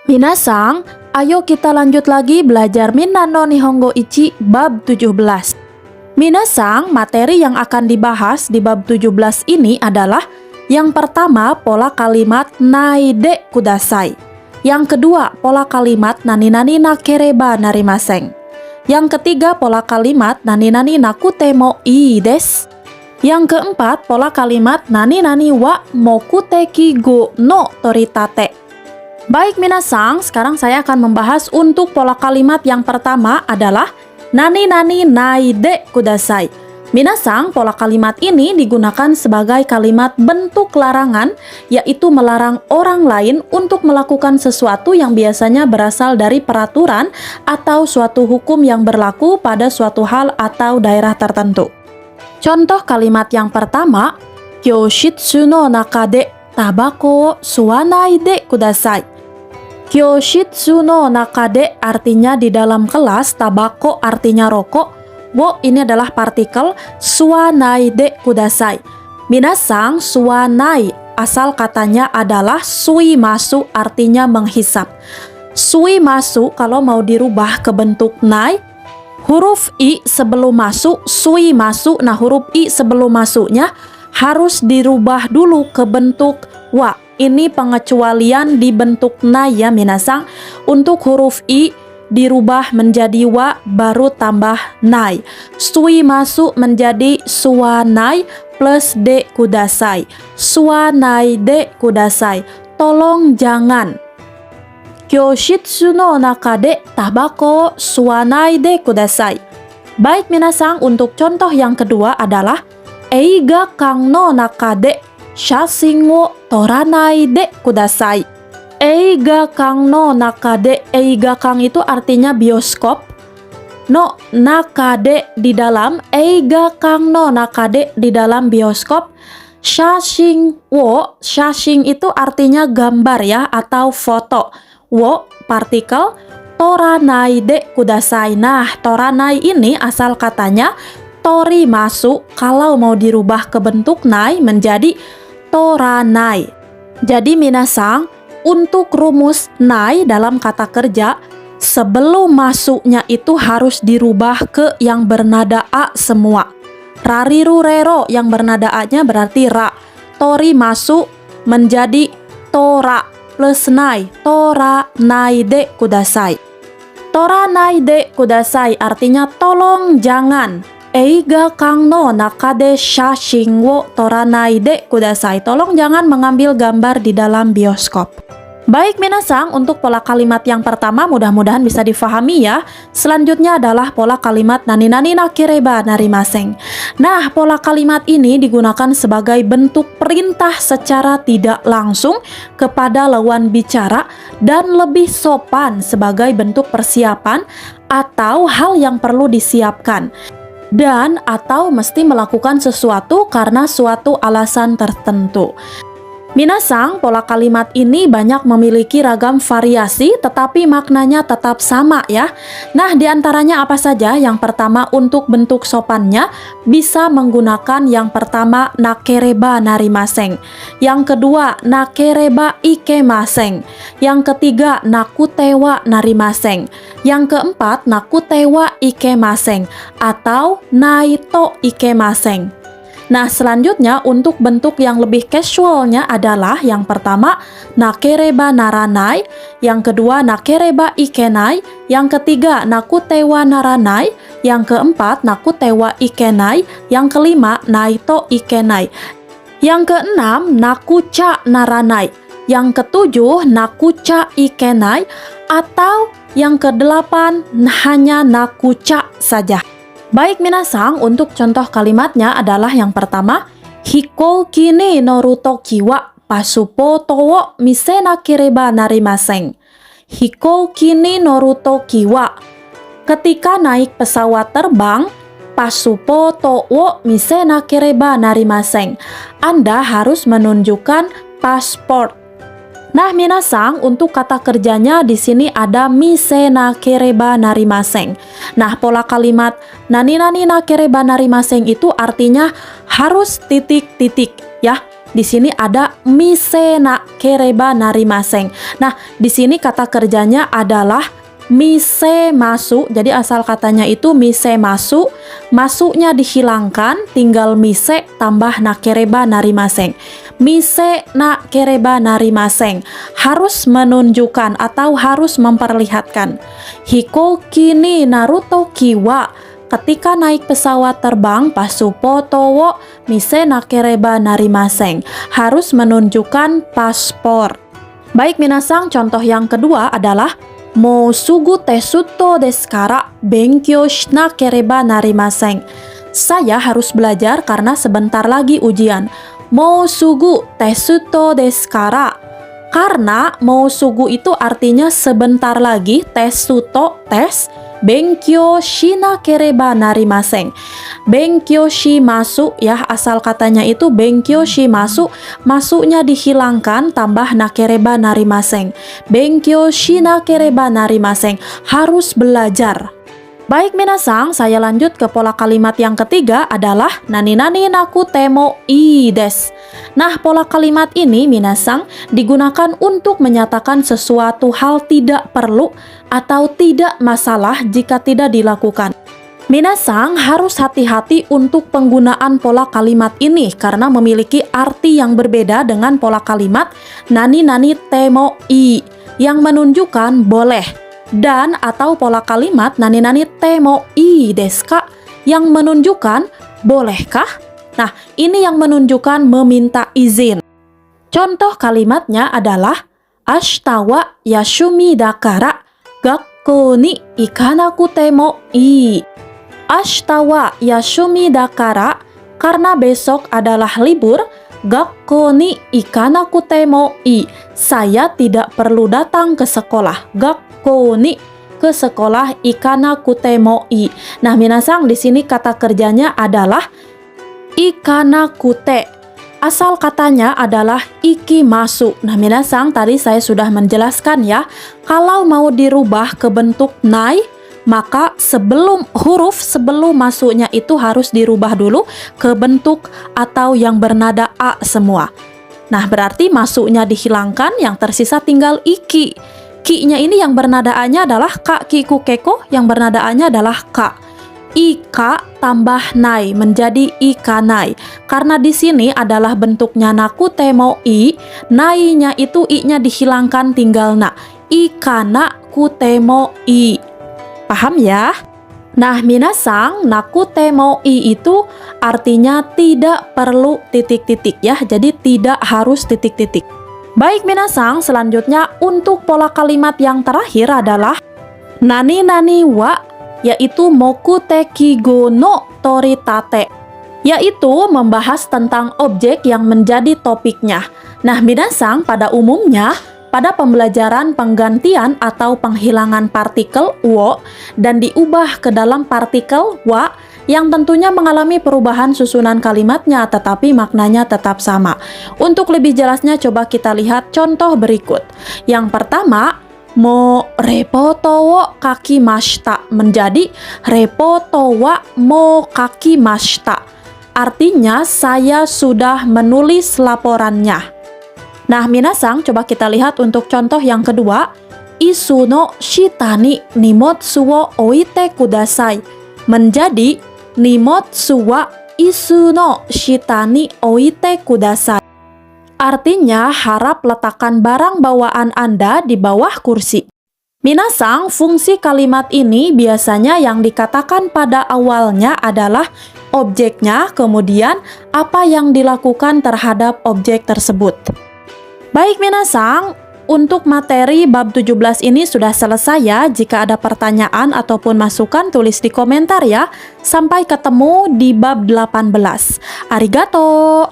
Minasang, ayo kita lanjut lagi belajar Minna no Nihongo Ichi bab 17. Minasang, materi yang akan dibahas di bab 17 ini adalah yang pertama, pola kalimat nai de kudasai. Yang kedua, pola kalimat nani nani nakereba narimaseng. Yang ketiga, pola kalimat nani nani nakute mo ii desu. Yang keempat, pola kalimat nani nani wa mokuteki go no toritate. Baik minasang, sekarang saya akan membahas untuk pola kalimat yang pertama adalah nani nani nai de kudasai. Minasang, pola kalimat ini digunakan sebagai kalimat bentuk larangan, yaitu melarang orang lain untuk melakukan sesuatu yang biasanya berasal dari peraturan atau suatu hukum yang berlaku pada suatu hal atau daerah tertentu. Contoh kalimat yang pertama, Kyoshitsu no naka de tabako suwanai de kudasai. Kyoshitsu no naka de artinya di dalam kelas, tabako artinya rokok, wo ini adalah partikel, suwanai de kudasai. Minasang, suwanai asal katanya adalah suimasu artinya menghisap. Suimasu kalau mau dirubah ke bentuk nai, huruf i sebelum masuk, sui masuk, nah huruf i sebelum masuknya harus dirubah dulu ke bentuk wa. Ini pengecualian di bentuk nai ya minasang. Untuk huruf i dirubah menjadi wa baru tambah nai. Sui masuk menjadi suwanai plus de kudasai. Suwanai de kudasai. Tolong jangan. Kyoshitsu no naka de tabako suwanai de kudasai. Baik minasang, untuk contoh yang kedua adalah eiga kang no naka de shashin wo toranai de kudasai. Eiga kang no naka de, eiga kang itu artinya bioskop. No naka de di dalam, eiga kang no naka de di dalam bioskop. Shashin wo, shashin itu artinya gambar ya atau foto. Wo partikel, toranai de kudasai. Nah, toranai ini asal katanya tori masuk, kalau mau dirubah ke bentuk nai menjadi toranai. Jadi minasang, untuk rumus nai dalam kata kerja, sebelum masuknya itu harus dirubah ke yang bernada a semua. Rariru rero yang bernada a-nya berarti ra. Tori masuk menjadi tora plus nai, tora nai de kudasai. Tora nai de kudasai artinya tolong jangan. Eiga kang no naka de shashin wo toranai de kudasai. Tolong jangan mengambil gambar di dalam bioskop. Baik minasang, untuk pola kalimat yang pertama mudah-mudahan bisa difahami ya. Selanjutnya adalah pola kalimat nani nani nakereba narimaseng. Nah, pola kalimat ini digunakan sebagai bentuk perintah secara tidak langsung kepada lawan bicara dan lebih sopan sebagai bentuk persiapan atau hal yang perlu disiapkan. Dan atau mesti melakukan sesuatu karena suatu alasan tertentu. Minasang, pola kalimat ini banyak memiliki ragam variasi tetapi maknanya tetap sama ya. Nah, diantaranya apa saja? Yang pertama, untuk bentuk sopannya bisa menggunakan yang pertama nakereba narimaseng. Yang kedua, nakereba ikemaseng. Yang ketiga, nakutewa narimaseng. Yang keempat, nakutewa ikemaseng atau naito ikemaseng. Nah, selanjutnya untuk bentuk yang lebih casualnya adalah yang pertama nakereba naranai, yang kedua nakereba ikenai, yang ketiga nakutewa naranai, yang keempat nakutewa ikenai, yang kelima naito ikenai, yang keenam nakucha naranai, yang ketujuh nakucha ikenai, atau yang kedelapan hanya nakucha saja. Baik minasang, untuk contoh kalimatnya adalah yang pertama, hikouki ni noru toki wa pasupoto wo mise nakereba narimaseng. Hikouki ni noru toki wa, ketika naik pesawat terbang, pasupoto wo mise nakereba narimaseng. Anda harus menunjukkan paspor. Nah, minasang, untuk kata kerjanya di sini ada mise nakereba narimaseng. Nah, pola kalimat nani nani nakereba narimaseng itu artinya harus titik-titik ya. Di sini ada mise na kereba narimaseng. Nah, di sini kata kerjanya adalah mise masuk. Jadi asal katanya itu mise masuk, masuknya dihilangkan, tinggal mise tambah na kereba narimaseng. Mise na kereba narimaseng, harus menunjukkan atau harus memperlihatkan. Hikoki ni Naruto kiwa, ketika naik pesawat terbang pasupoto wo mise nakereba narimaseng, harus menunjukkan paspor. Baik minasang, contoh yang kedua adalah mo sugu tesuto desu kara benkyou shinakereba narimaseng. Saya harus belajar karena sebentar lagi ujian. Mo sugu tesuto desu kara, karena mo sugu itu artinya sebentar lagi, tesuto tes, benkyou shinakereba narimaseng. Benkyou shi masuk ya, asal katanya itu benkyou shi masuk, masuknya dihilangkan tambah nakereba narimaseng. Benkyou shinakereba narimaseng, harus belajar. Baik minasang, saya lanjut ke pola kalimat yang ketiga adalah nani-nani nakute mo ii desu. Nah, pola kalimat ini minasang digunakan untuk menyatakan sesuatu hal tidak perlu atau tidak masalah jika tidak dilakukan. Minasang harus hati-hati untuk penggunaan pola kalimat ini karena memiliki arti yang berbeda dengan pola kalimat nani-nani temo ii yang menunjukkan boleh, dan atau pola kalimat nani-nani temo ii desu ka yang menunjukkan bolehkah? Nah, ini yang menunjukkan meminta izin. Contoh kalimatnya adalah ashita wa yashumi dakara gakkou ni ikanakute mo ii. Ashita wa yashumi dakara, karena besok adalah libur, gakkou ni ikanakute mo ii, saya tidak perlu datang ke sekolah. Gakkou ni, ke sekolah, ikanakute mo ii. Nah, minasang di sini kata kerjanya adalah ikanakute. Asal katanya adalah ikimasu. Nah, minasang tadi saya sudah menjelaskan ya, kalau mau dirubah ke bentuk nai, maka sebelum masuknya itu harus dirubah dulu ke bentuk atau yang bernada a semua. Nah, berarti masuknya dihilangkan, yang tersisa tinggal iki. Ki-nya ini yang bernada a-nya adalah ka kiku keko, yang bernada a-nya adalah ka. Ika tambah nai menjadi ikanai. Karena di sini adalah bentuknya nakute mo i, nai-nya itu i-nya dihilangkan, tinggal na. Ikanakute mo i. Paham ya? Nah, minasang, nakute mo i itu artinya tidak perlu titik-titik ya. Jadi tidak harus titik-titik. Baik minasang, selanjutnya untuk pola kalimat yang terakhir adalah nani-nani wa, yaitu mokute kigo no toritate, yaitu membahas tentang objek yang menjadi topiknya. Nah, minasang, pada umumnya pada pembelajaran penggantian atau penghilangan partikel wo dan diubah ke dalam partikel wa yang tentunya mengalami perubahan susunan kalimatnya tetapi maknanya tetap sama. Untuk lebih jelasnya coba kita lihat contoh berikut. Yang pertama, mo repoto wo kakimashita menjadi repoto wa mo kakimashita. Artinya saya sudah menulis laporannya. Nah, minasang, coba kita lihat untuk contoh yang kedua. Isu no shita ni nimotsu wo oite kudasai menjadi nimotsu wa isu no shita ni oite kudasai. Artinya, harap letakkan barang bawaan Anda di bawah kursi. Minasang, fungsi kalimat ini biasanya yang dikatakan pada awalnya adalah objeknya, kemudian apa yang dilakukan terhadap objek tersebut. Baik minasang, untuk materi bab 17 ini sudah selesai ya. Jika ada pertanyaan ataupun masukan tulis di komentar ya. Sampai ketemu di bab 18. Arigato!